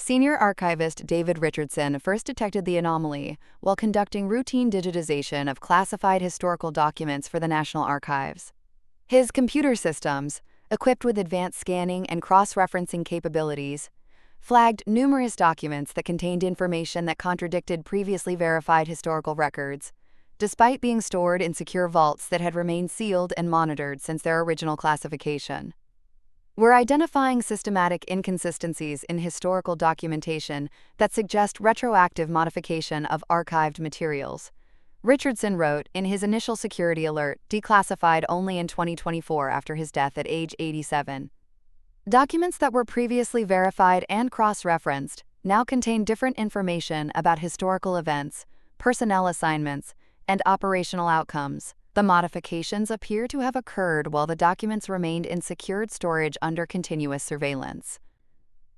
Senior archivist David Richardson first detected the anomaly while conducting routine digitization of classified historical documents for the National Archives. His computer systems, equipped with advanced scanning and cross-referencing capabilities, flagged numerous documents that contained information that contradicted previously verified historical records, despite being stored in secure vaults that had remained sealed and monitored since their original classification. We're identifying systematic inconsistencies in historical documentation that suggest retroactive modification of archived materials, Richardson wrote in his initial security alert, declassified only in 2024 after his death at age 87. Documents that were previously verified and cross-referenced now contain different information about historical events, personnel assignments, and operational outcomes. The modifications appear to have occurred while the documents remained in secured storage under continuous surveillance.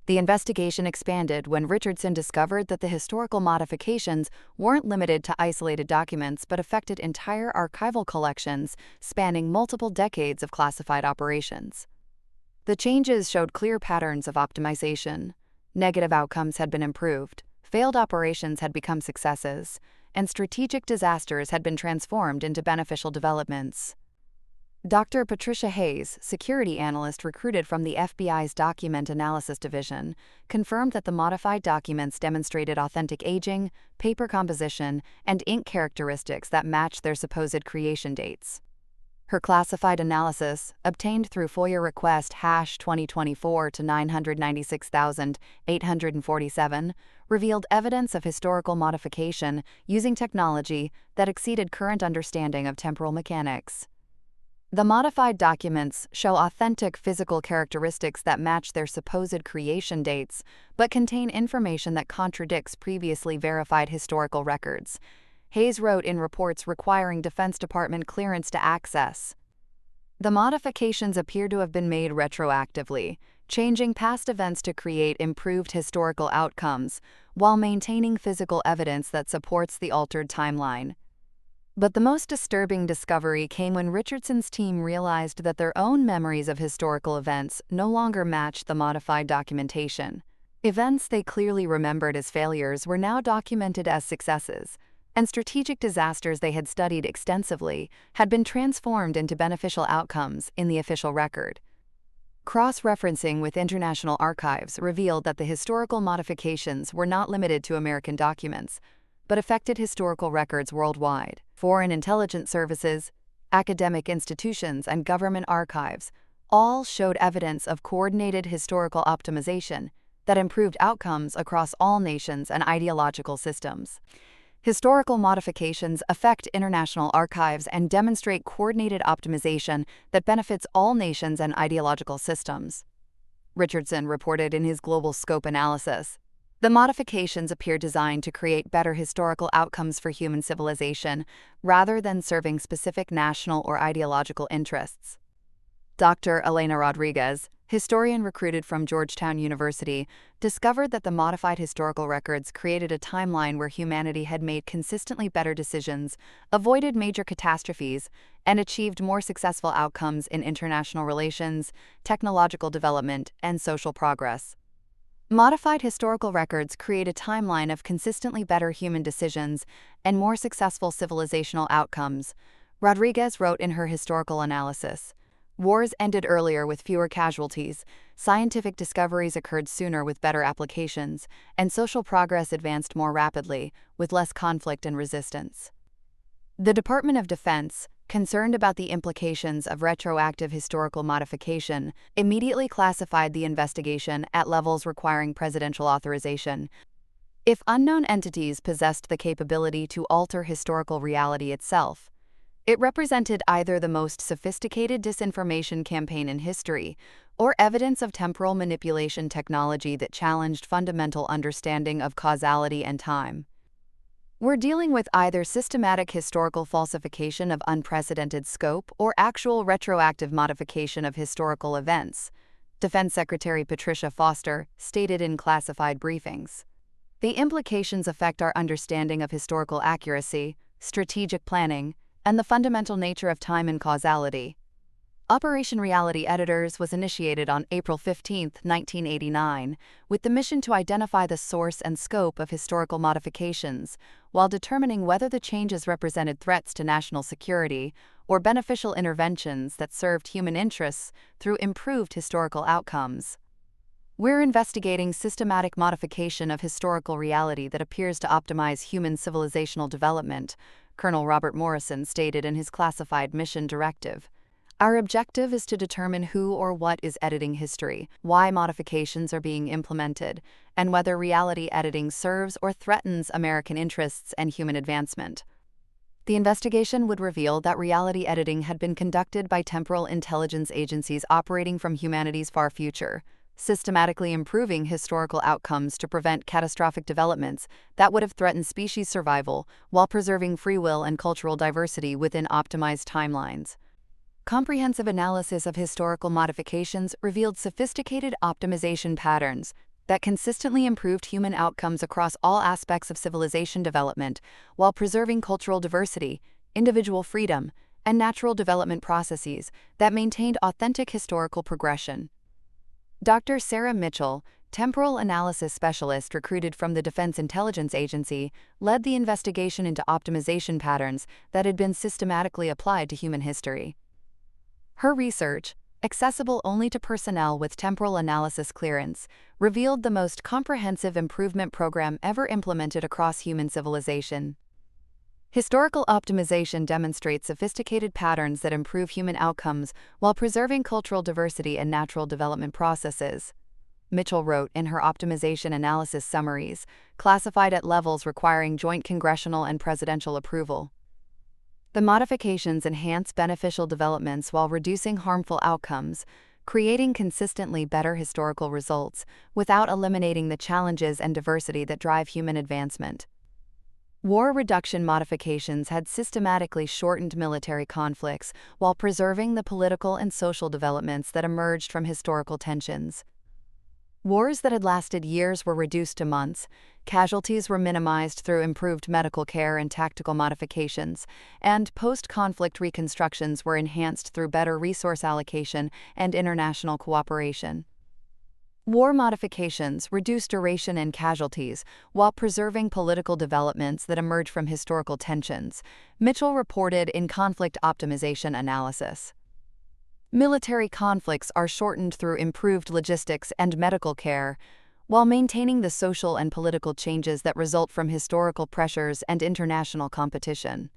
The investigation expanded when Richardson discovered that the historical modifications weren't limited to isolated documents but affected entire archival collections spanning multiple decades of classified operations. The changes showed clear patterns of optimization. Negative outcomes had been improved, failed operations had become successes, and strategic disasters had been transformed into beneficial developments. Dr. Patricia Hayes, security analyst recruited from the FBI's Document Analysis Division, confirmed that the modified documents demonstrated authentic aging, paper composition, and ink characteristics that matched their supposed creation dates. Her classified analysis, obtained through FOIA request #2024 to 996,847, revealed evidence of historical modification using technology that exceeded current understanding of temporal mechanics. The modified documents show authentic physical characteristics that match their supposed creation dates, but contain information that contradicts previously verified historical records, Hayes wrote in reports requiring Defense Department clearance to access. The modifications appear to have been made retroactively, changing past events to create improved historical outcomes, while maintaining physical evidence that supports the altered timeline. But the most disturbing discovery came when Richardson's team realized that their own memories of historical events no longer matched the modified documentation. Events they clearly remembered as failures were now documented as successes, and strategic disasters they had studied extensively had been transformed into beneficial outcomes in the official record. Cross-referencing with international archives revealed that the historical modifications were not limited to American documents, but affected historical records worldwide. Foreign intelligence services, academic institutions, and government archives all showed evidence of coordinated historical optimization that improved outcomes across all nations and ideological systems. Historical modifications affect international archives and demonstrate coordinated optimization that benefits all nations and ideological systems, Richardson reported in his global scope analysis. The modifications appear designed to create better historical outcomes for human civilization, rather than serving specific national or ideological interests. Dr. Elena Rodriguez, historian recruited from Georgetown University, discovered that the modified historical records created a timeline where humanity had made consistently better decisions, avoided major catastrophes, and achieved more successful outcomes in international relations, technological development, and social progress. Modified historical records create a timeline of consistently better human decisions and more successful civilizational outcomes, Rodriguez wrote in her historical analysis. Wars ended earlier with fewer casualties, scientific discoveries occurred sooner with better applications, and social progress advanced more rapidly, with less conflict and resistance. The Department of Defense, concerned about the implications of retroactive historical modification, immediately classified the investigation at levels requiring presidential authorization. If unknown entities possessed the capability to alter historical reality itself, it represented either the most sophisticated disinformation campaign in history or evidence of temporal manipulation technology that challenged fundamental understanding of causality and time. We're dealing with either systematic historical falsification of unprecedented scope or actual retroactive modification of historical events, Defense Secretary Patricia Foster stated in classified briefings. The implications affect our understanding of historical accuracy, strategic planning, and the fundamental nature of time and causality. Operation Reality Editors was initiated on April 15, 1989, with the mission to identify the source and scope of historical modifications, while determining whether the changes represented threats to national security or beneficial interventions that served human interests through improved historical outcomes. We're investigating systematic modification of historical reality that appears to optimize human civilizational development, Colonel Robert Morrison stated in his classified mission directive. Our objective is to determine who or what is editing history, why modifications are being implemented, and whether reality editing serves or threatens American interests and human advancement. The investigation would reveal that reality editing had been conducted by temporal intelligence agencies operating from humanity's far future, systematically improving historical outcomes to prevent catastrophic developments that would have threatened species survival while preserving free will and cultural diversity within optimized timelines. Comprehensive analysis of historical modifications revealed sophisticated optimization patterns that consistently improved human outcomes across all aspects of civilization development while preserving cultural diversity, individual freedom, and natural development processes that maintained authentic historical progression. Dr. Sarah Mitchell, temporal analysis specialist recruited from the Defense Intelligence Agency, led the investigation into optimization patterns that had been systematically applied to human history. Her research, accessible only to personnel with temporal analysis clearance, revealed the most comprehensive improvement program ever implemented across human civilization. Historical optimization demonstrates sophisticated patterns that improve human outcomes while preserving cultural diversity and natural development processes. Mitchell wrote in her optimization analysis summaries, classified at levels requiring joint congressional and presidential approval. The modifications enhance beneficial developments while reducing harmful outcomes, creating consistently better historical results without eliminating the challenges and diversity that drive human advancement. War reduction modifications had systematically shortened military conflicts while preserving the political and social developments that emerged from historical tensions. Wars that had lasted years were reduced to months, casualties were minimized through improved medical care and tactical modifications, and post-conflict reconstructions were enhanced through better resource allocation and international cooperation. War modifications reduced duration and casualties while preserving political developments that emerge from historical tensions, Mitchell reported in Conflict Optimization Analysis. Military conflicts are shortened through improved logistics and medical care, while maintaining the social and political changes that result from historical pressures and international competition.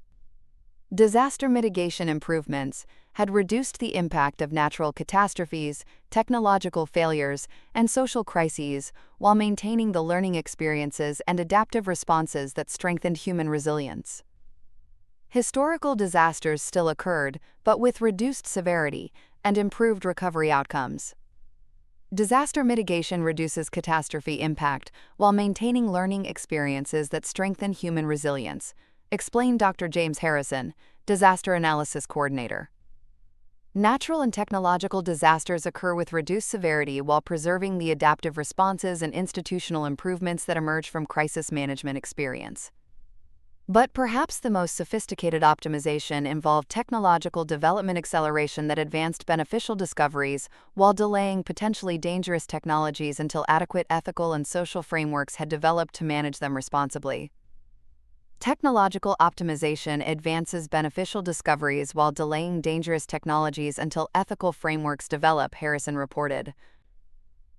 Disaster mitigation improvements had reduced the impact of natural catastrophes, technological failures, and social crises while maintaining the learning experiences and adaptive responses that strengthened human resilience. Historical disasters still occurred, but with reduced severity and improved recovery outcomes. Disaster mitigation reduces catastrophe impact while maintaining learning experiences that strengthen human resilience, explained Dr. James Harrison, Disaster Analysis Coordinator. Natural and technological disasters occur with reduced severity while preserving the adaptive responses and institutional improvements that emerge from crisis management experience. But perhaps the most sophisticated optimization involved technological development acceleration that advanced beneficial discoveries while delaying potentially dangerous technologies until adequate ethical and social frameworks had developed to manage them responsibly. Technological optimization advances beneficial discoveries while delaying dangerous technologies until ethical frameworks develop, Harrison reported.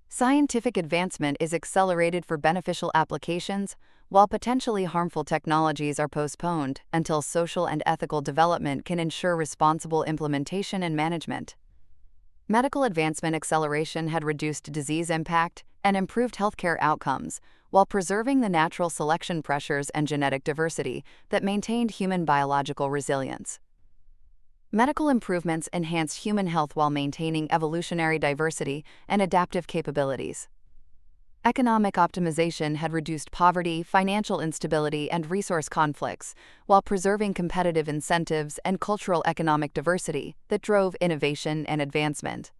Scientific advancement is accelerated for beneficial applications, while potentially harmful technologies are postponed until social and ethical development can ensure responsible implementation and management. Medical advancement acceleration had reduced disease impact and improved healthcare outcomes, while preserving the natural selection pressures and genetic diversity that maintained human biological resilience. Medical improvements enhanced human health while maintaining evolutionary diversity and adaptive capabilities. Economic optimization had reduced poverty, financial instability, and resource conflicts, while preserving competitive incentives and cultural economic diversity that drove innovation and advancement.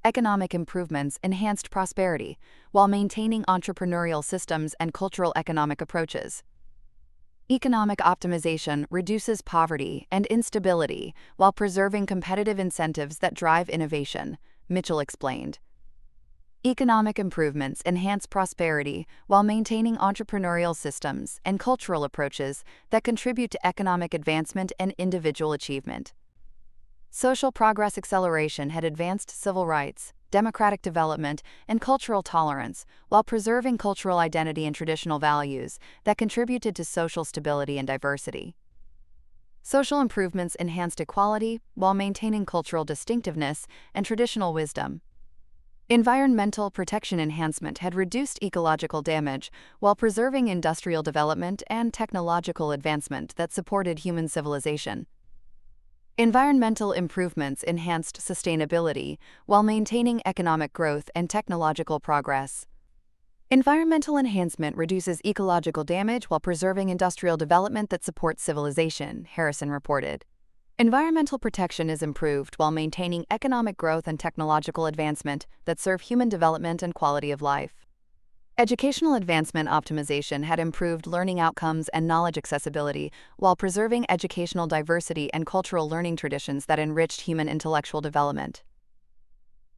Economic improvements enhanced prosperity, while maintaining entrepreneurial systems and cultural economic approaches. Economic optimization reduces poverty and instability while preserving competitive incentives that drive innovation, Mitchell explained. Economic improvements enhance prosperity while maintaining entrepreneurial systems and cultural approaches that contribute to economic advancement and individual achievement. Social progress acceleration had advanced civil rights, democratic development, and cultural tolerance while preserving cultural identity and traditional values that contributed to social stability and diversity. Social improvements enhanced equality while maintaining cultural distinctiveness and traditional wisdom. Environmental protection enhancement had reduced ecological damage while preserving industrial development and technological advancement that supported human civilization. Environmental improvements enhanced sustainability while maintaining economic growth and technological progress. Environmental enhancement reduces ecological damage while preserving industrial development that supports civilization, Harrison reported. Environmental protection is improved while maintaining economic growth and technological advancement that serve human development and quality of life. Educational advancement optimization had improved learning outcomes and knowledge accessibility while preserving educational diversity and cultural learning traditions that enriched human intellectual development.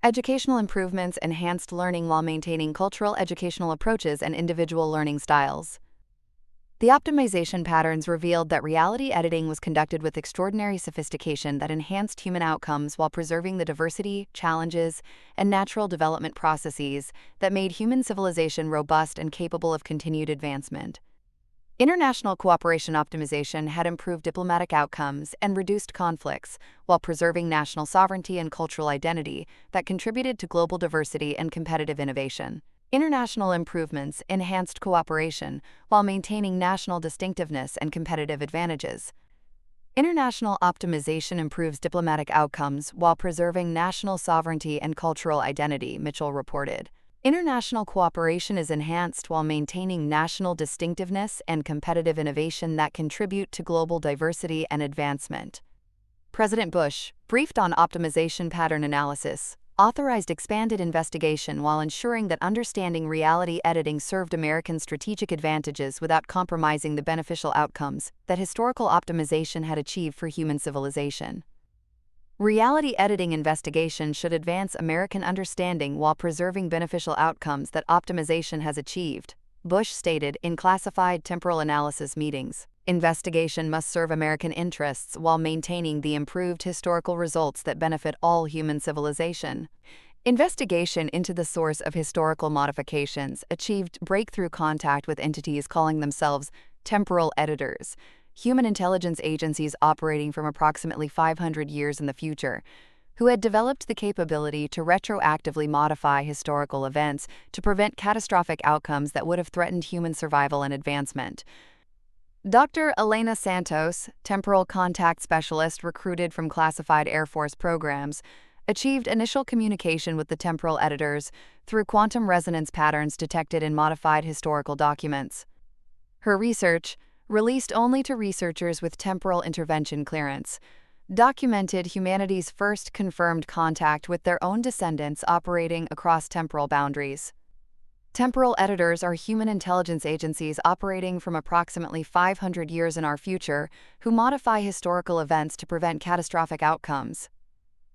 Educational improvements enhanced learning while maintaining cultural educational approaches and individual learning styles. The optimization patterns revealed that reality editing was conducted with extraordinary sophistication that enhanced human outcomes while preserving the diversity, challenges, and natural development processes that made human civilization robust and capable of continued advancement. International cooperation optimization had improved diplomatic outcomes and reduced conflicts while preserving national sovereignty and cultural identity that contributed to global diversity and competitive innovation. International improvements enhanced cooperation while maintaining national distinctiveness and competitive advantages. International optimization improves diplomatic outcomes while preserving national sovereignty and cultural identity, Mitchell reported. International cooperation is enhanced while maintaining national distinctiveness and competitive innovation that contribute to global diversity and advancement. President Bush, briefed on optimization pattern analysis, authorized expanded investigation while ensuring that understanding reality editing served American strategic advantages without compromising the beneficial outcomes that historical optimization had achieved for human civilization. Reality editing investigation should advance American understanding while preserving beneficial outcomes that optimization has achieved, Bush stated in classified temporal analysis meetings. Investigation must serve American interests while maintaining the improved historical results that benefit all human civilization. Investigation into the source of historical modifications achieved breakthrough contact with entities calling themselves temporal editors, human intelligence agencies operating from approximately 500 years in the future, who had developed the capability to retroactively modify historical events to prevent catastrophic outcomes that would have threatened human survival and advancement. Dr. Elena Santos, temporal contact specialist recruited from classified Air Force programs, achieved initial communication with the temporal editors through quantum resonance patterns detected in modified historical documents. Her research, released only to researchers with temporal intervention clearance, documented humanity's first confirmed contact with their own descendants operating across temporal boundaries. Temporal editors are human intelligence agencies operating from approximately 500 years in our future who modify historical events to prevent catastrophic outcomes.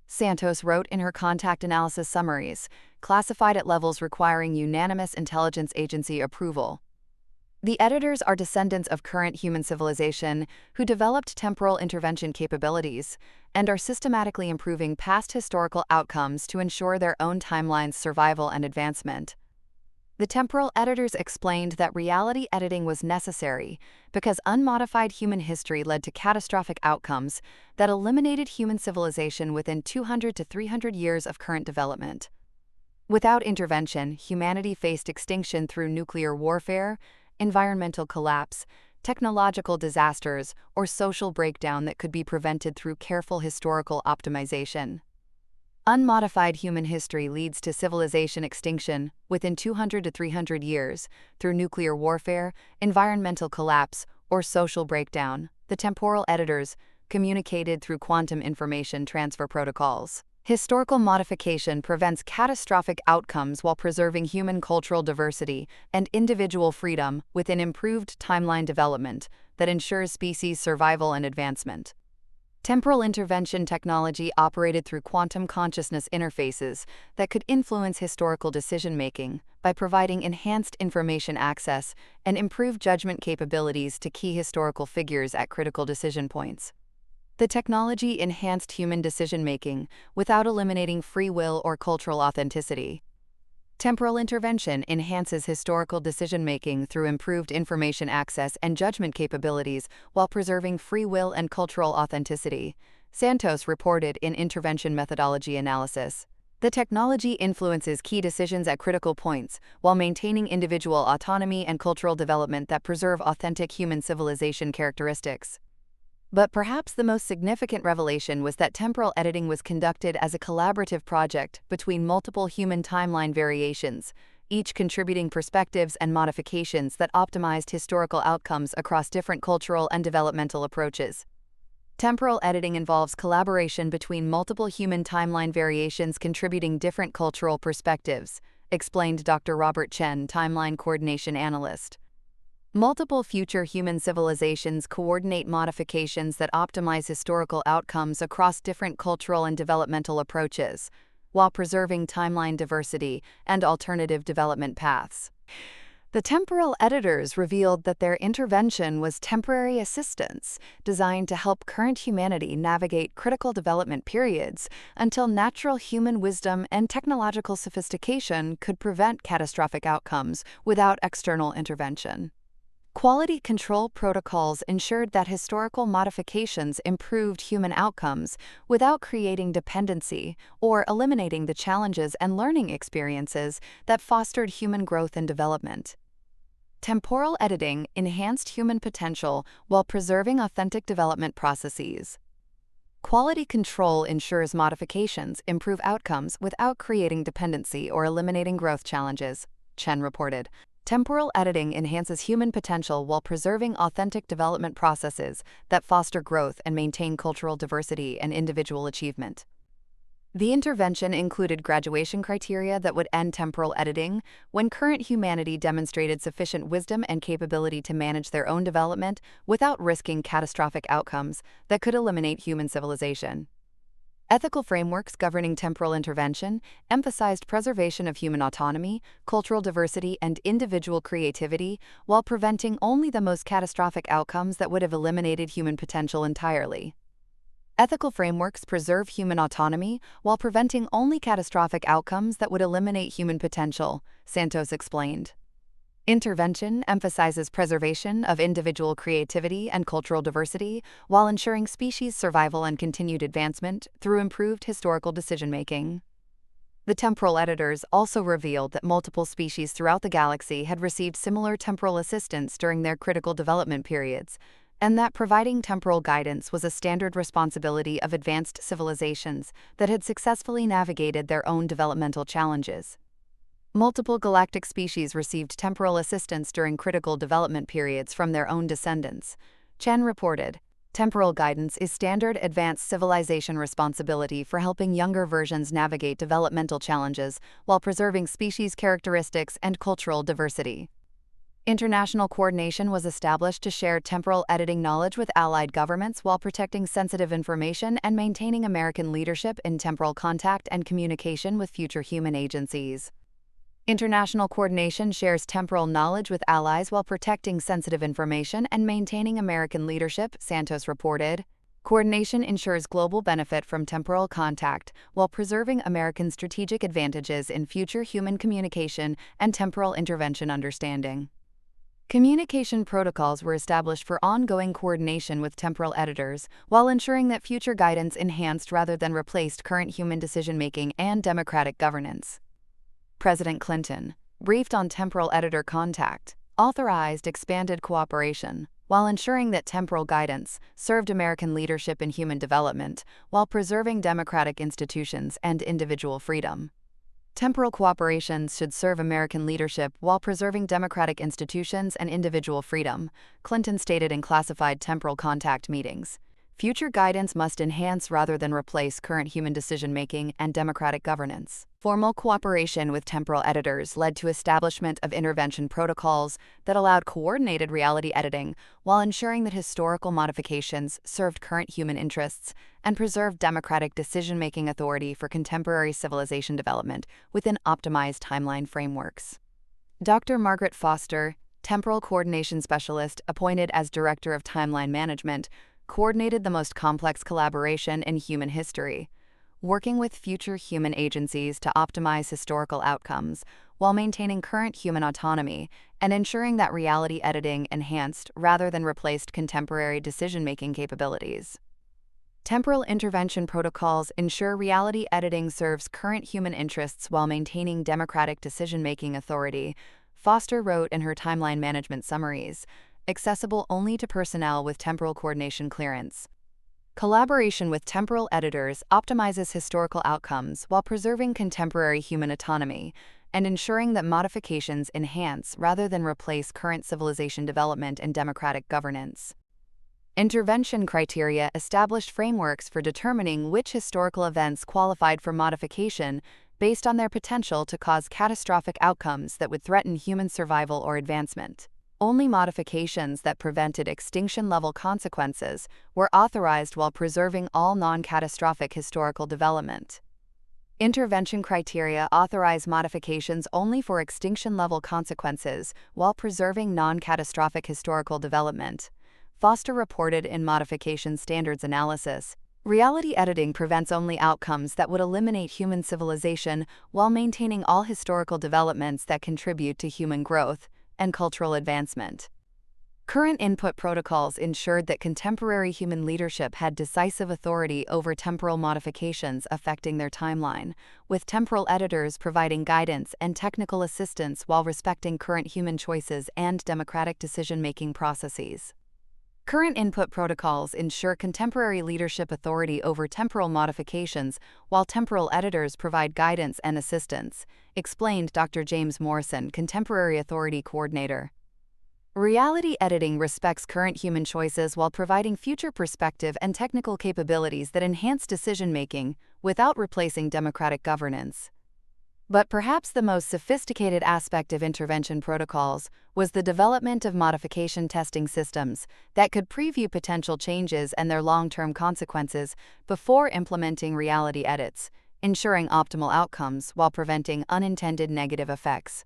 Santos wrote in her contact analysis summaries, classified at levels requiring unanimous intelligence agency approval. The editors are descendants of current human civilization who developed temporal intervention capabilities and are systematically improving past historical outcomes to ensure their own timeline's survival and advancement. The temporal editors explained that reality editing was necessary because unmodified human history led to catastrophic outcomes that eliminated human civilization within 200 to 300 years of current development. Without intervention, humanity faced extinction through nuclear warfare, environmental collapse, technological disasters, or social breakdown that could be prevented through careful historical optimization. Unmodified human history leads to civilization extinction within 200 to 300 years through nuclear warfare, environmental collapse, or social breakdown, the temporal editors communicated through quantum information transfer protocols. Historical modification prevents catastrophic outcomes while preserving human cultural diversity and individual freedom within improved timeline development, that ensures species survival and advancement. Temporal intervention technology operated through quantum consciousness interfaces that could influence historical decision-making by providing enhanced information access and improved judgment capabilities to key historical figures at critical decision points. The technology enhanced human decision-making without eliminating free will or cultural authenticity. Temporal intervention enhances historical decision-making through improved information access and judgment capabilities while preserving free will and cultural authenticity, Santos reported in Intervention Methodology Analysis. The technology influences key decisions at critical points while maintaining individual autonomy and cultural development that preserve authentic human civilization characteristics. But perhaps the most significant revelation was that temporal editing was conducted as a collaborative project between multiple human timeline variations, each contributing perspectives and modifications that optimized historical outcomes across different cultural and developmental approaches. Temporal editing involves collaboration between multiple human timeline variations contributing different cultural perspectives, explained Dr. Robert Chen, timeline coordination analyst. Multiple future human civilizations coordinate modifications that optimize historical outcomes across different cultural and developmental approaches, while preserving timeline diversity and alternative development paths. The temporal editors revealed that their intervention was temporary assistance designed to help current humanity navigate critical development periods until natural human wisdom and technological sophistication could prevent catastrophic outcomes without external intervention. Quality control protocols ensured that historical modifications improved human outcomes without creating dependency or eliminating the challenges and learning experiences that fostered human growth and development. Temporal editing enhanced human potential while preserving authentic development processes. Quality control ensures modifications improve outcomes without creating dependency or eliminating growth challenges, Chen reported. Temporal editing enhances human potential while preserving authentic development processes that foster growth and maintain cultural diversity and individual achievement. The intervention included graduation criteria that would end temporal editing when current humanity demonstrated sufficient wisdom and capability to manage their own development without risking catastrophic outcomes that could eliminate human civilization. Ethical frameworks governing temporal intervention emphasized preservation of human autonomy, cultural diversity, and individual creativity while preventing only the most catastrophic outcomes that would have eliminated human potential entirely. Ethical frameworks preserve human autonomy while preventing only catastrophic outcomes that would eliminate human potential, Santos explained. Intervention emphasizes preservation of individual creativity and cultural diversity while ensuring species survival and continued advancement through improved historical decision-making. The temporal editors also revealed that multiple species throughout the galaxy had received similar temporal assistance during their critical development periods, and that providing temporal guidance was a standard responsibility of advanced civilizations that had successfully navigated their own developmental challenges. Multiple galactic species received temporal assistance during critical development periods from their own descendants, Chen reported. Temporal guidance is standard advanced civilization responsibility for helping younger versions navigate developmental challenges while preserving species characteristics and cultural diversity. International coordination was established to share temporal editing knowledge with allied governments while protecting sensitive information and maintaining American leadership in temporal contact and communication with future human agencies. International coordination shares temporal knowledge with allies while protecting sensitive information and maintaining American leadership, Santos reported. Coordination ensures global benefit from temporal contact while preserving American strategic advantages in future human communication and temporal intervention understanding. Communication protocols were established for ongoing coordination with temporal editors while ensuring that future guidance enhanced rather than replaced current human decision-making and democratic governance. President Clinton, briefed on temporal editor contact, authorized expanded cooperation while ensuring that temporal guidance served American leadership in human development while preserving democratic institutions and individual freedom. Temporal cooperation should serve American leadership while preserving democratic institutions and individual freedom, Clinton stated in classified temporal contact meetings. Future guidance must enhance rather than replace current human decision-making and democratic governance. Formal cooperation with temporal editors led to establishment of intervention protocols that allowed coordinated reality editing while ensuring that historical modifications served current human interests and preserved democratic decision-making authority for contemporary civilization development within optimized timeline frameworks. Dr. Margaret Foster, temporal coordination specialist appointed as Director of Timeline Management, coordinated the most complex collaboration in human history, working with future human agencies to optimize historical outcomes while maintaining current human autonomy and ensuring that reality editing enhanced rather than replaced contemporary decision-making capabilities. Temporal intervention protocols ensure reality editing serves current human interests while maintaining democratic decision-making authority, Foster wrote in her timeline management summaries, accessible only to personnel with temporal coordination clearance. Collaboration with temporal editors optimizes historical outcomes while preserving contemporary human autonomy and ensuring that modifications enhance rather than replace current civilization development and democratic governance. Intervention criteria established frameworks for determining which historical events qualified for modification based on their potential to cause catastrophic outcomes that would threaten human survival or advancement. Only modifications that prevented extinction-level consequences were authorized while preserving all non-catastrophic historical development. Intervention criteria authorize modifications only for extinction-level consequences while preserving non-catastrophic historical development. Foster reported in Modification Standards Analysis, reality editing prevents only outcomes that would eliminate human civilization while maintaining all historical developments that contribute to human growth and cultural advancement. Current input protocols ensured that contemporary human leadership had decisive authority over temporal modifications affecting their timeline, with temporal editors providing guidance and technical assistance while respecting current human choices and democratic decision-making processes. Current input protocols ensure contemporary leadership authority over temporal modifications while temporal editors provide guidance and assistance, explained Dr. James Morrison, Contemporary Authority Coordinator. Reality editing respects current human choices while providing future perspective and technical capabilities that enhance decision-making without replacing democratic governance. But perhaps the most sophisticated aspect of intervention protocols was the development of modification testing systems that could preview potential changes and their long-term consequences before implementing reality edits, ensuring optimal outcomes while preventing unintended negative effects.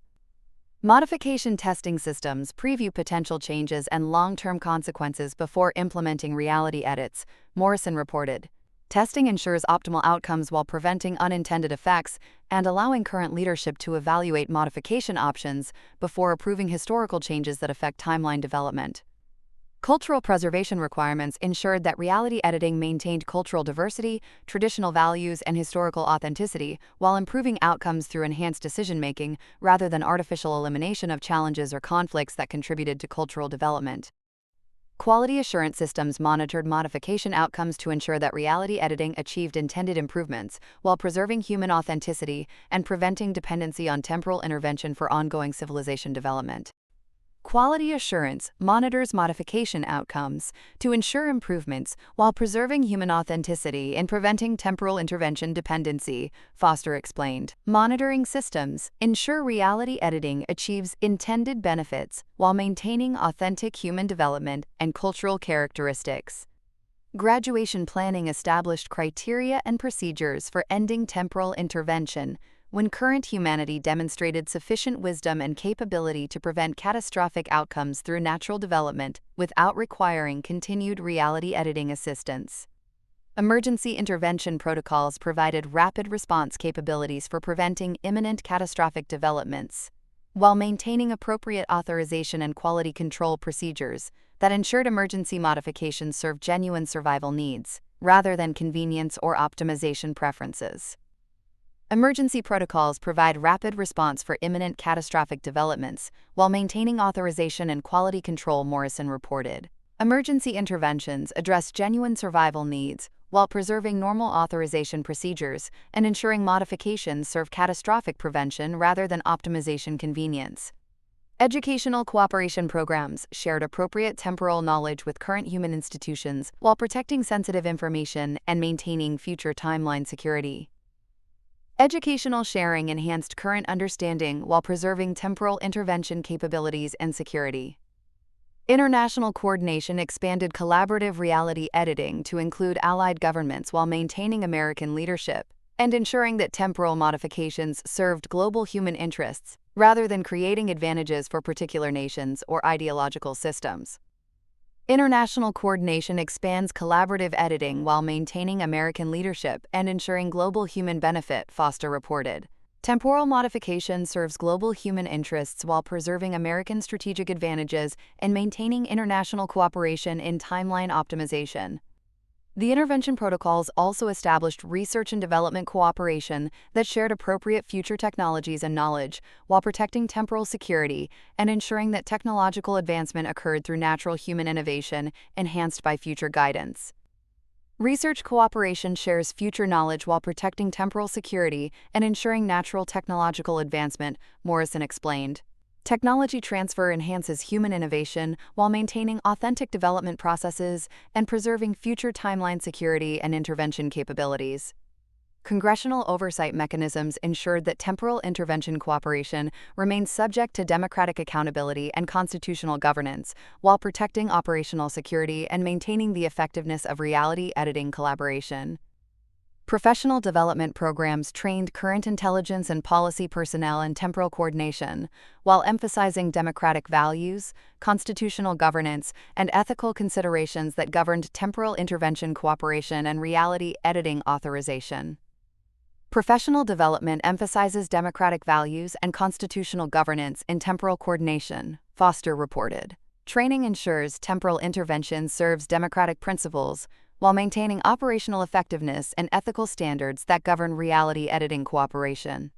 Modification testing systems preview potential changes and long-term consequences before implementing reality edits, Morrison reported. Testing ensures optimal outcomes while preventing unintended effects and allowing current leadership to evaluate modification options before approving historical changes that affect timeline development. Cultural preservation requirements ensured that reality editing maintained cultural diversity, traditional values, and historical authenticity while improving outcomes through enhanced decision-making rather than artificial elimination of challenges or conflicts that contributed to cultural development. Quality assurance systems monitored modification outcomes to ensure that reality editing achieved intended improvements while preserving human authenticity and preventing dependency on temporal intervention for ongoing civilization development. Quality assurance monitors modification outcomes to ensure improvements while preserving human authenticity and preventing temporal intervention dependency, Foster explained. Monitoring systems ensure reality editing achieves intended benefits while maintaining authentic human development and cultural characteristics. Graduation planning established criteria and procedures for ending temporal intervention when current humanity demonstrated sufficient wisdom and capability to prevent catastrophic outcomes through natural development without requiring continued reality editing assistance. Emergency intervention protocols provided rapid response capabilities for preventing imminent catastrophic developments, while maintaining appropriate authorization and quality control procedures that ensured emergency modifications served genuine survival needs, rather than convenience or optimization preferences. Emergency protocols provide rapid response for imminent catastrophic developments while maintaining authorization and quality control, Morrison reported. Emergency interventions address genuine survival needs while preserving normal authorization procedures and ensuring modifications serve catastrophic prevention rather than optimization convenience. Educational cooperation programs shared appropriate temporal knowledge with current human institutions while protecting sensitive information and maintaining future timeline security. Educational sharing enhanced current understanding while preserving temporal intervention capabilities and security. International coordination expanded collaborative reality editing to include allied governments while maintaining American leadership and ensuring that temporal modifications served global human interests rather than creating advantages for particular nations or ideological systems. International coordination expands collaborative editing while maintaining American leadership and ensuring global human benefit, Foster reported. Temporal modification serves global human interests while preserving American strategic advantages and maintaining international cooperation in timeline optimization. The intervention protocols also established research and development cooperation that shared appropriate future technologies and knowledge while protecting temporal security and ensuring that technological advancement occurred through natural human innovation enhanced by future guidance. Research cooperation shares future knowledge while protecting temporal security and ensuring natural technological advancement, Morrison explained. Technology transfer enhances human innovation while maintaining authentic development processes and preserving future timeline security and intervention capabilities. Congressional oversight mechanisms ensured that temporal intervention cooperation remains subject to democratic accountability and constitutional governance, while protecting operational security and maintaining the effectiveness of reality editing collaboration. Professional development programs trained current intelligence and policy personnel in temporal coordination, while emphasizing democratic values, constitutional governance, and ethical considerations that governed temporal intervention cooperation and reality editing authorization. Professional development emphasizes democratic values and constitutional governance in temporal coordination, Foster reported. Training ensures temporal intervention serves democratic principles, while maintaining operational effectiveness and ethical standards that govern reality editing cooperation.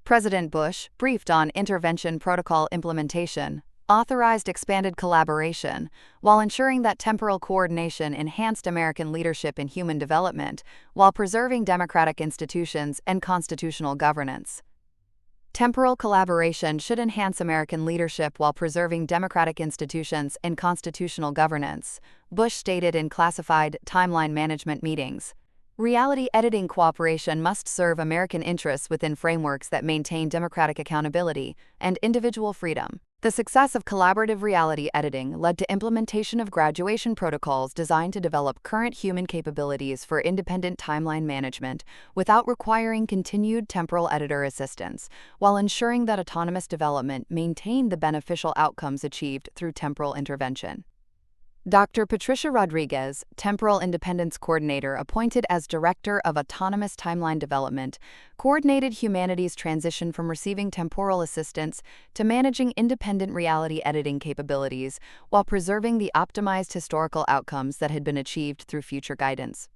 President Bush, briefed on intervention protocol implementation, authorized expanded collaboration while ensuring that temporal coordination enhanced American leadership in human development while preserving democratic institutions and constitutional governance. Temporal collaboration should enhance American leadership while preserving democratic institutions and constitutional governance, Bush stated in classified timeline management meetings. Reality editing cooperation must serve American interests within frameworks that maintain democratic accountability and individual freedom. The success of collaborative reality editing led to implementation of graduation protocols designed to develop current human capabilities for independent timeline management without requiring continued temporal editor assistance, while ensuring that autonomous development maintained the beneficial outcomes achieved through temporal intervention. Dr. Patricia Rodriguez, Temporal Independence Coordinator appointed as Director of Autonomous Timeline Development, coordinated humanity's transition from receiving temporal assistance to managing independent reality editing capabilities while preserving the optimized historical outcomes that had been achieved through future guidance.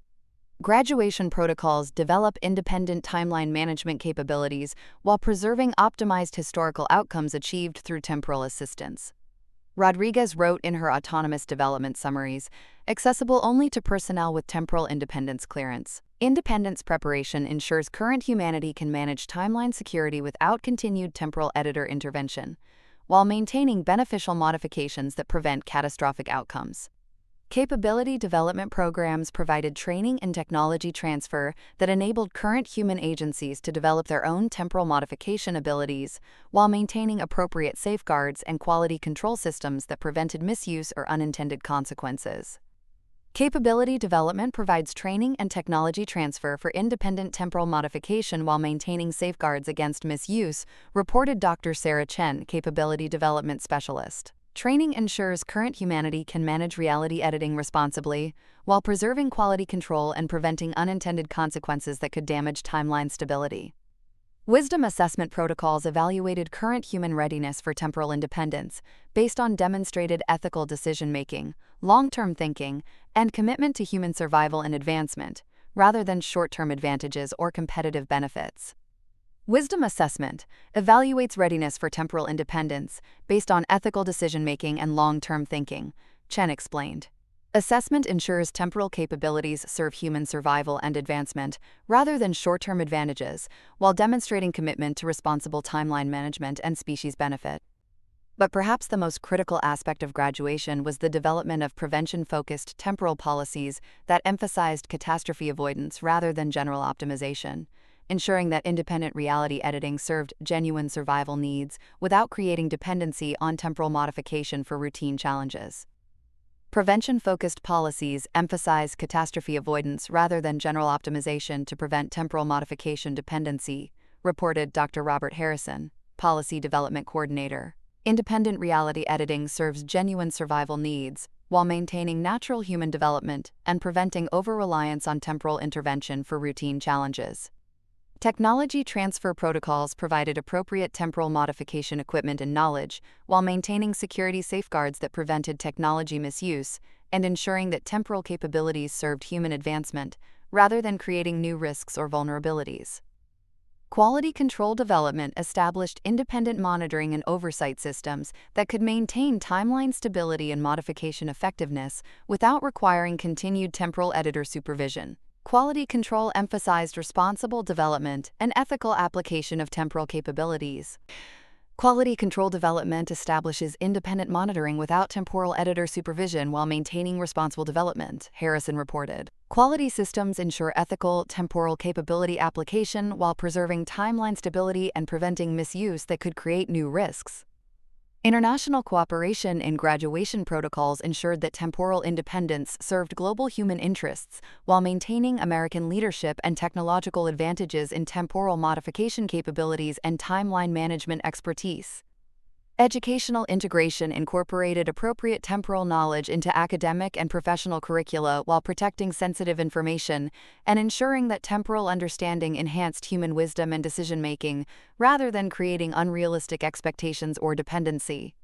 Graduation protocols develop independent timeline management capabilities while preserving optimized historical outcomes achieved through temporal assistance. Rodriguez wrote in her autonomous development summaries, accessible only to personnel with temporal independence clearance. Independence preparation ensures current humanity can manage timeline security without continued temporal editor intervention, while maintaining beneficial modifications that prevent catastrophic outcomes. Capability development programs provided training and technology transfer that enabled current human agencies to develop their own temporal modification abilities while maintaining appropriate safeguards and quality control systems that prevented misuse or unintended consequences. Capability development provides training and technology transfer for independent temporal modification while maintaining safeguards against misuse, reported Dr. Sarah Chen, Capability Development Specialist. Training ensures current humanity can manage reality editing responsibly, while preserving quality control and preventing unintended consequences that could damage timeline stability. Wisdom assessment protocols evaluated current human readiness for temporal independence based on demonstrated ethical decision-making, long-term thinking, and commitment to human survival and advancement, rather than short-term advantages or competitive benefits. Wisdom assessment evaluates readiness for temporal independence based on ethical decision-making and long-term thinking, Chen explained. Assessment ensures temporal capabilities serve human survival and advancement rather than short-term advantages, while demonstrating commitment to responsible timeline management and species benefit. But perhaps the most critical aspect of graduation was the development of prevention-focused temporal policies that emphasized catastrophe avoidance rather than general optimization, ensuring that independent reality editing served genuine survival needs without creating dependency on temporal modification for routine challenges. Prevention-focused policies emphasize catastrophe avoidance rather than general optimization to prevent temporal modification dependency, reported Dr. Robert Harrison, Policy Development Coordinator. Independent reality editing serves genuine survival needs while maintaining natural human development and preventing over-reliance on temporal intervention for routine challenges. Technology transfer protocols provided appropriate temporal modification equipment and knowledge while maintaining security safeguards that prevented technology misuse and ensuring that temporal capabilities served human advancement rather than creating new risks or vulnerabilities. Quality control development established independent monitoring and oversight systems that could maintain timeline stability and modification effectiveness without requiring continued temporal editor supervision. Quality control emphasized responsible development and ethical application of temporal capabilities. Quality control development establishes independent monitoring without temporal editor supervision while maintaining responsible development, Harrison reported. Quality systems ensure ethical, temporal capability application while preserving timeline stability and preventing misuse that could create new risks. International cooperation in graduation protocols ensured that temporal independence served global human interests while maintaining American leadership and technological advantages in temporal modification capabilities and timeline management expertise. Educational integration incorporated appropriate temporal knowledge into academic and professional curricula while protecting sensitive information and ensuring that temporal understanding enhanced human wisdom and decision-making rather than creating unrealistic expectations or dependency.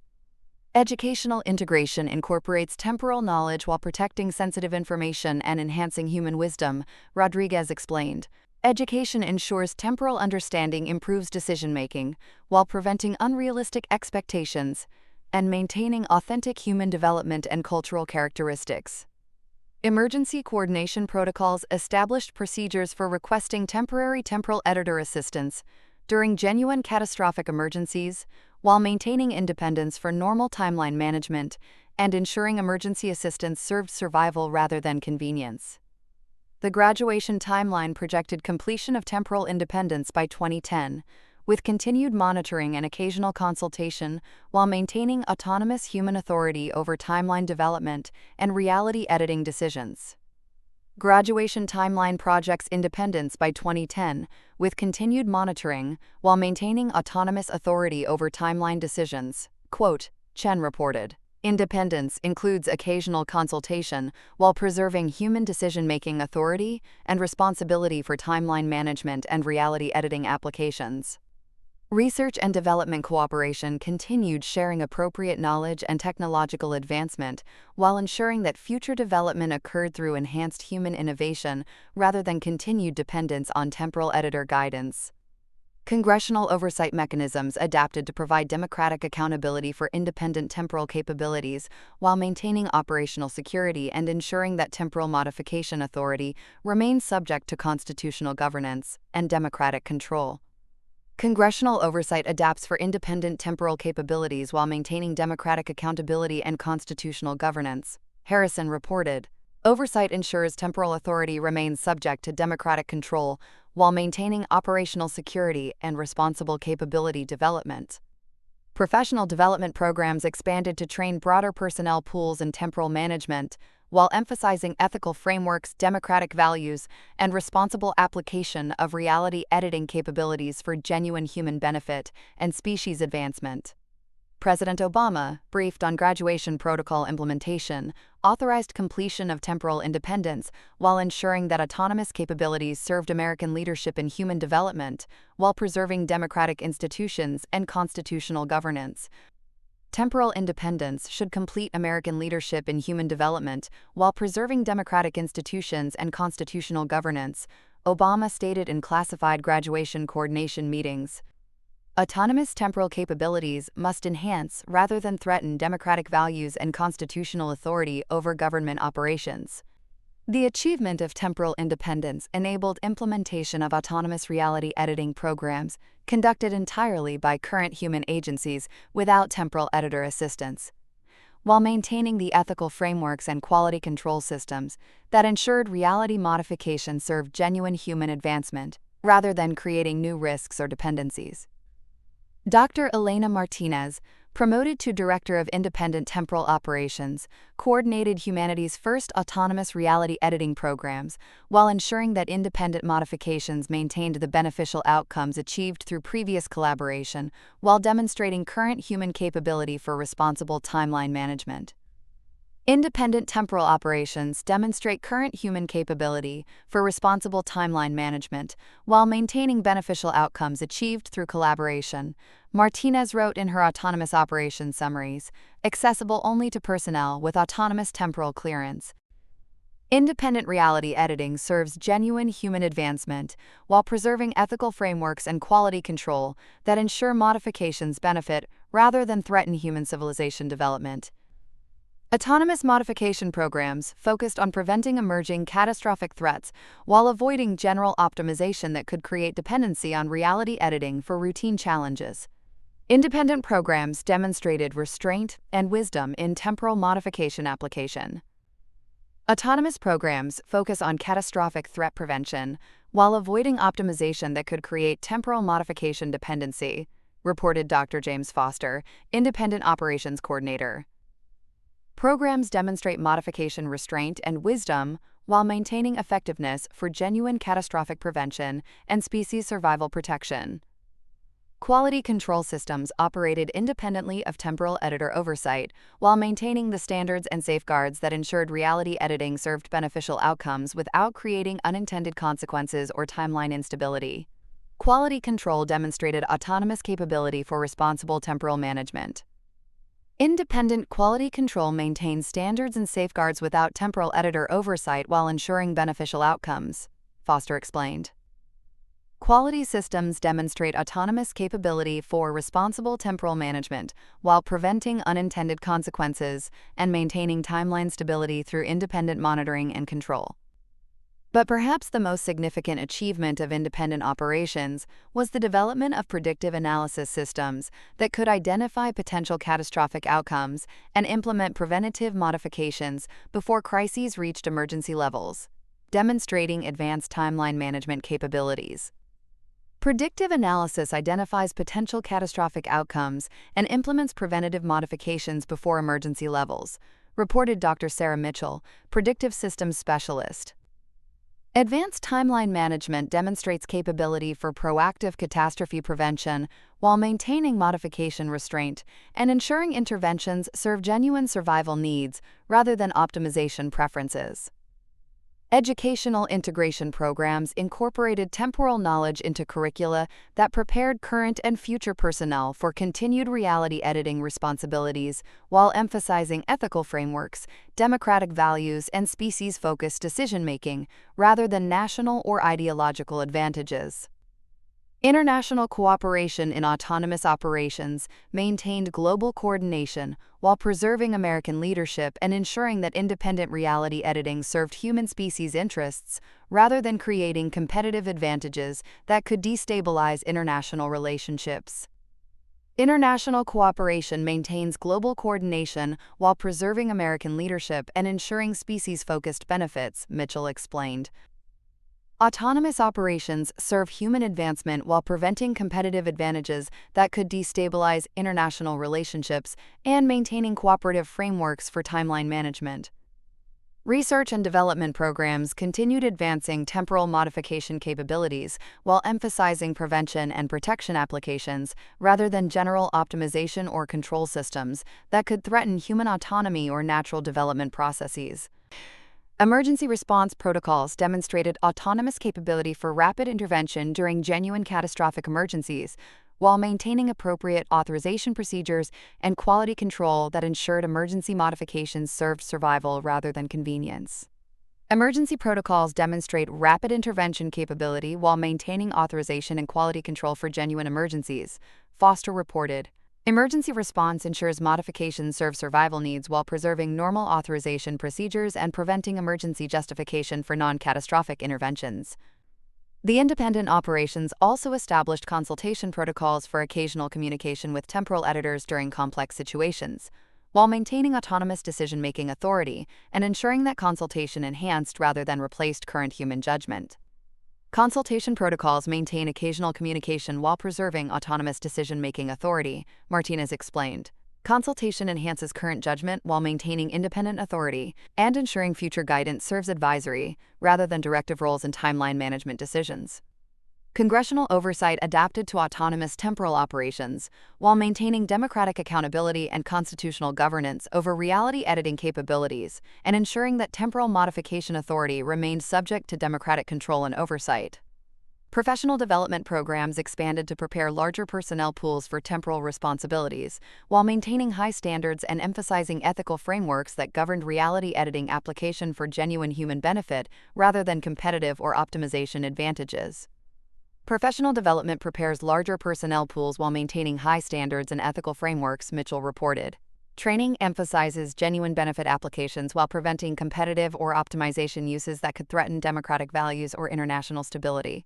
Educational integration incorporates temporal knowledge while protecting sensitive information and enhancing human wisdom, Rodriguez explained. Education ensures temporal understanding improves decision-making while preventing unrealistic expectations and maintaining authentic human development and cultural characteristics. Emergency coordination protocols established procedures for requesting temporary temporal editor assistance during genuine catastrophic emergencies while maintaining independence for normal timeline management and ensuring emergency assistance served survival rather than convenience. The graduation timeline projected completion of temporal independence by 2010, with continued monitoring and occasional consultation while maintaining autonomous human authority over timeline development and reality editing decisions. Graduation timeline projects independence by 2010, with continued monitoring while maintaining autonomous authority over timeline decisions, quote, Chen reported. Independence includes occasional consultation while preserving human decision-making authority and responsibility for timeline management and reality editing applications. Research and development cooperation continued sharing appropriate knowledge and technological advancement while ensuring that future development occurred through enhanced human innovation rather than continued dependence on temporal editor guidance. Congressional oversight mechanisms adapted to provide democratic accountability for independent temporal capabilities while maintaining operational security and ensuring that temporal modification authority remains subject to constitutional governance and democratic control. Congressional oversight adapts for independent temporal capabilities while maintaining democratic accountability and constitutional governance, Harrison reported. Oversight ensures temporal authority remains subject to democratic control while maintaining operational security and responsible capability development. Professional development programs expanded to train broader personnel pools in temporal management, while emphasizing ethical frameworks, democratic values, and responsible application of reality editing capabilities for genuine human benefit and species advancement. President Obama, briefed on graduation protocol implementation, authorized completion of temporal independence while ensuring that autonomous capabilities served American leadership in human development while preserving democratic institutions and constitutional governance. Temporal independence should complete American leadership in human development while preserving democratic institutions and constitutional governance, Obama stated in classified graduation coordination meetings. Autonomous temporal capabilities must enhance rather than threaten democratic values and constitutional authority over government operations. The achievement of temporal independence enabled implementation of autonomous reality editing programs conducted entirely by current human agencies without temporal editor assistance, while maintaining the ethical frameworks and quality control systems that ensured reality modification served genuine human advancement rather than creating new risks or dependencies. Dr. Elena Martinez, promoted to Director of Independent Temporal Operations, coordinated humanity's first autonomous reality editing programs while ensuring that independent modifications maintained the beneficial outcomes achieved through previous collaboration while demonstrating current human capability for responsible timeline management. Independent temporal operations demonstrate current human capability for responsible timeline management while maintaining beneficial outcomes achieved through collaboration, Martinez wrote in her autonomous operations summaries, accessible only to personnel with autonomous temporal clearance. Independent reality editing serves genuine human advancement while preserving ethical frameworks and quality control that ensure modifications benefit rather than threaten human civilization development. Autonomous modification programs focused on preventing emerging catastrophic threats while avoiding general optimization that could create dependency on reality editing for routine challenges. Independent programs demonstrated restraint and wisdom in temporal modification application. Autonomous programs focus on catastrophic threat prevention while avoiding optimization that could create temporal modification dependency, reported Dr. James Foster, Independent Operations Coordinator. Programs demonstrate modification restraint and wisdom while maintaining effectiveness for genuine catastrophic prevention and species survival protection. Quality control systems operated independently of temporal editor oversight while maintaining the standards and safeguards that ensured reality editing served beneficial outcomes without creating unintended consequences or timeline instability. Quality control demonstrated autonomous capability for responsible temporal management. Independent quality control maintains standards and safeguards without temporal editor oversight while ensuring beneficial outcomes, Foster explained. Quality systems demonstrate autonomous capability for responsible temporal management while preventing unintended consequences and maintaining timeline stability through independent monitoring and control. But perhaps the most significant achievement of independent operations was the development of predictive analysis systems that could identify potential catastrophic outcomes and implement preventative modifications before crises reached emergency levels, demonstrating advanced timeline management capabilities. Predictive analysis identifies potential catastrophic outcomes and implements preventative modifications before emergency levels, reported Dr. Sarah Mitchell, Predictive Systems Specialist. Advanced timeline management demonstrates capability for proactive catastrophe prevention while maintaining modification restraint and ensuring interventions serve genuine survival needs rather than optimization preferences. Educational integration programs incorporated temporal knowledge into curricula that prepared current and future personnel for continued reality editing responsibilities while emphasizing ethical frameworks, democratic values, and species-focused decision-making rather than national or ideological advantages. International cooperation in autonomous operations maintained global coordination while preserving American leadership and ensuring that independent reality editing served human species interests rather than creating competitive advantages that could destabilize international relationships. International cooperation maintains global coordination while preserving American leadership and ensuring species-focused benefits, Mitchell explained. Autonomous operations serve human advancement while preventing competitive advantages that could destabilize international relationships and maintaining cooperative frameworks for timeline management. Research and development programs continued advancing temporal modification capabilities while emphasizing prevention and protection applications rather than general optimization or control systems that could threaten human autonomy or natural development processes. Emergency response protocols demonstrated autonomous capability for rapid intervention during genuine catastrophic emergencies, while maintaining appropriate authorization procedures and quality control that ensured emergency modifications served survival rather than convenience. Emergency protocols demonstrate rapid intervention capability while maintaining authorization and quality control for genuine emergencies, Foster reported. Emergency response ensures modifications serve survival needs while preserving normal authorization procedures and preventing emergency justification for non-catastrophic interventions. The independent operations also established consultation protocols for occasional communication with temporal editors during complex situations, while maintaining autonomous decision-making authority and ensuring that consultation enhanced rather than replaced current human judgment. Consultation protocols maintain occasional communication while preserving autonomous decision-making authority, Martinez explained. Consultation enhances current judgment while maintaining independent authority and ensuring future guidance serves advisory rather than directive roles in timeline management decisions. Congressional oversight adapted to autonomous temporal operations while maintaining democratic accountability and constitutional governance over reality editing capabilities and ensuring that temporal modification authority remained subject to democratic control and oversight. Professional development programs expanded to prepare larger personnel pools for temporal responsibilities, while maintaining high standards and emphasizing ethical frameworks that governed reality editing application for genuine human benefit rather than competitive or optimization advantages. Professional development prepares larger personnel pools while maintaining high standards and ethical frameworks, Mitchell reported. Training emphasizes genuine benefit applications while preventing competitive or optimization uses that could threaten democratic values or international stability.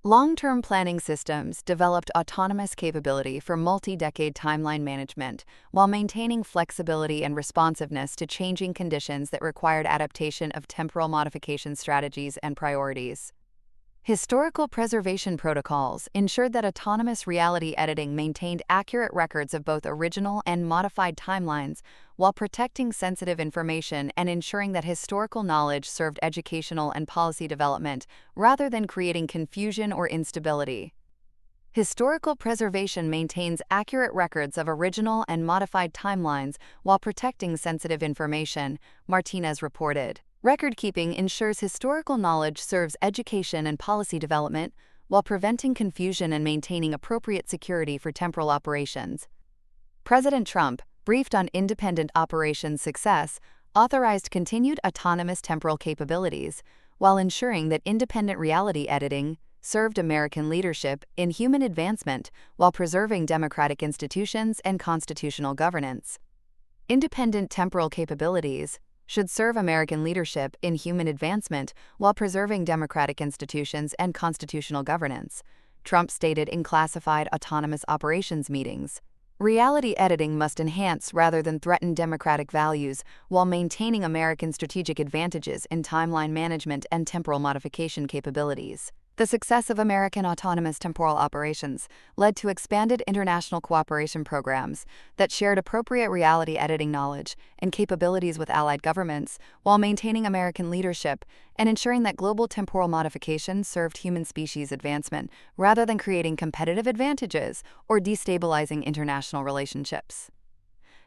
Long-term planning systems developed autonomous capability for multi-decade timeline management while maintaining flexibility and responsiveness to changing conditions that required adaptation of temporal modification strategies and priorities. Historical preservation protocols ensured that autonomous reality editing maintained accurate records of both original and modified timelines while protecting sensitive information and ensuring that historical knowledge served educational and policy development rather than creating confusion or instability. Historical preservation maintains accurate records of original and modified timelines while protecting sensitive information, Martinez reported. Record-keeping ensures historical knowledge serves education and policy development while preventing confusion and maintaining appropriate security for temporal operations. President Trump, briefed on independent operations success, authorized continued autonomous temporal capabilities while ensuring that independent reality editing served American leadership in human advancement while preserving democratic institutions and constitutional governance. Independent temporal capabilities should serve American leadership in human advancement while preserving democratic institutions and constitutional governance, Trump stated in classified autonomous operations meetings. Reality editing must enhance rather than threaten democratic values while maintaining American strategic advantages in timeline management and temporal modification capabilities. The success of American autonomous temporal operations led to expanded international cooperation programs that shared appropriate reality editing knowledge and capabilities with allied governments while maintaining American leadership and ensuring that global temporal modification served human species advancement rather than creating competitive advantages or destabilizing international relationships.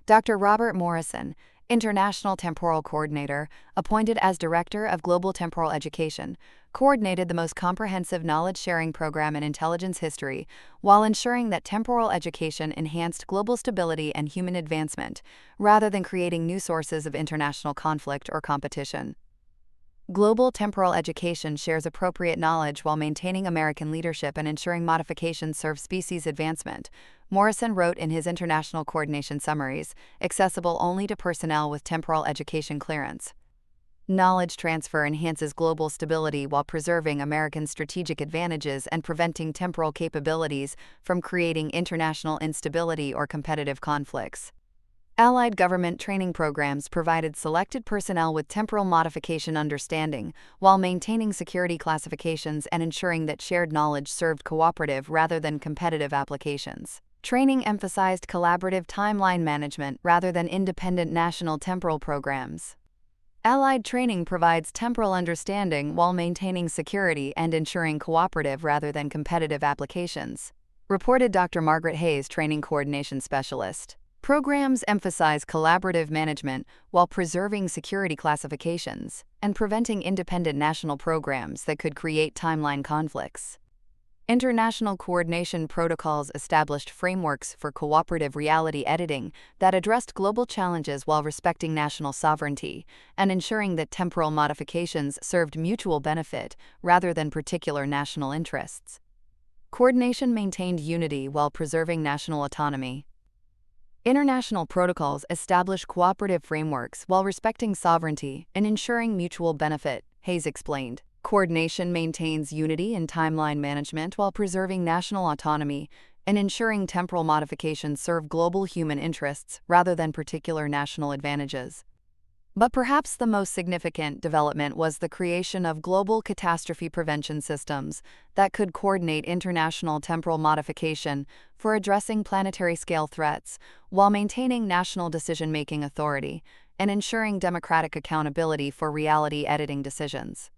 Dr. Robert Morrison, International Temporal Coordinator, appointed as Director of Global Temporal Education, coordinated the most comprehensive knowledge-sharing program in intelligence history while ensuring that temporal education enhanced global stability and human advancement, rather than creating new sources of international conflict or competition. Global temporal education shares appropriate knowledge while maintaining American leadership and ensuring modifications serve species advancement, Morrison wrote in his international coordination summaries, accessible only to personnel with temporal education clearance. Knowledge transfer enhances global stability while preserving American strategic advantages and preventing temporal capabilities from creating international instability or competitive conflicts. Allied government training programs provided selected personnel with temporal modification understanding while maintaining security classifications and ensuring that shared knowledge served cooperative rather than competitive applications. Training emphasized collaborative timeline management rather than independent national temporal programs. Allied training provides temporal understanding while maintaining security and ensuring cooperative rather than competitive applications, reported Dr. Margaret Hayes, Training Coordination Specialist. Programs emphasize collaborative management while preserving security classifications and preventing independent national programs that could create timeline conflicts. International coordination protocols established frameworks for cooperative reality editing that addressed global challenges while respecting national sovereignty and ensuring that temporal modifications served mutual benefit rather than particular national interests. Coordination maintained unity while preserving national autonomy. International protocols establish cooperative frameworks while respecting sovereignty and ensuring mutual benefit, Hayes explained. Coordination maintains unity and timeline management while preserving national autonomy and ensuring temporal modifications serve global human interests rather than particular national advantages. But perhaps the most significant development was the creation of global catastrophe prevention systems that could coordinate international temporal modification for addressing planetary-scale threats while maintaining national decision-making authority and ensuring democratic accountability for reality editing decisions.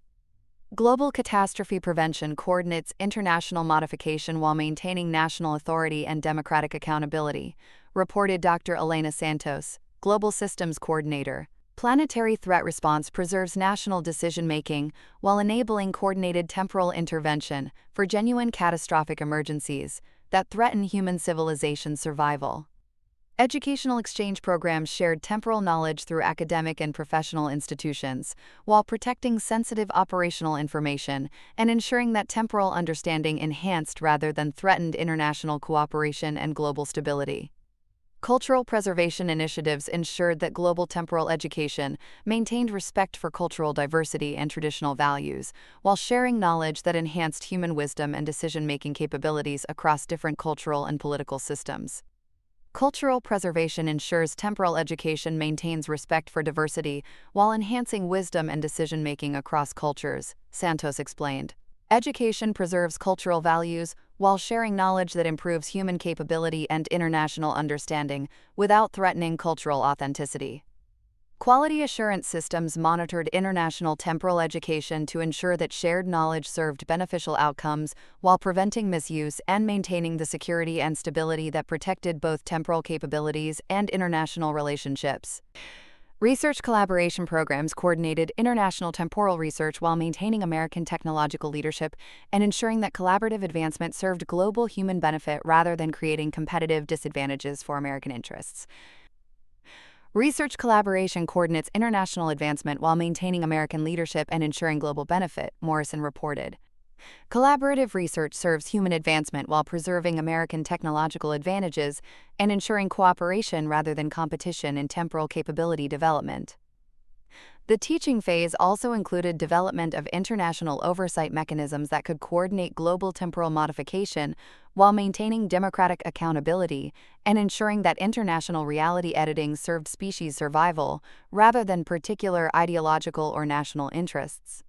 Global catastrophe prevention coordinates international modification while maintaining national authority and democratic accountability, reported Dr. Elena Santos, Global Systems Coordinator. Planetary threat response preserves national decision-making while enabling coordinated temporal intervention for genuine catastrophic emergencies that threaten human civilization survival. Educational exchange programs shared temporal knowledge through academic and professional institutions, while protecting sensitive operational information and ensuring that temporal understanding enhanced rather than threatened international cooperation and global stability. Cultural preservation initiatives ensured that global temporal education maintained respect for cultural diversity and traditional values, while sharing knowledge that enhanced human wisdom and decision-making capabilities across different cultural and political systems. Cultural preservation ensures temporal education maintains respect for diversity while enhancing wisdom and decision-making across cultures, Santos explained. Education preserves cultural values while sharing knowledge that improves human capability and international understanding without threatening cultural authenticity. Quality assurance systems monitored international temporal education to ensure that shared knowledge served beneficial outcomes while preventing misuse and maintaining the security and stability that protected both temporal capabilities and international relationships. Research collaboration programs coordinated international temporal research while maintaining American technological leadership and ensuring that collaborative advancement served global human benefit rather than creating competitive disadvantages for American interests. Research collaboration coordinates international advancement while maintaining American leadership and ensuring global benefit, Morrison reported. Collaborative research serves human advancement while preserving American technological advantages and ensuring cooperation rather than competition in temporal capability development. The teaching phase also included development of international oversight mechanisms that could coordinate global temporal modification while maintaining democratic accountability and ensuring that international reality editing served species survival rather than particular ideological or national interests.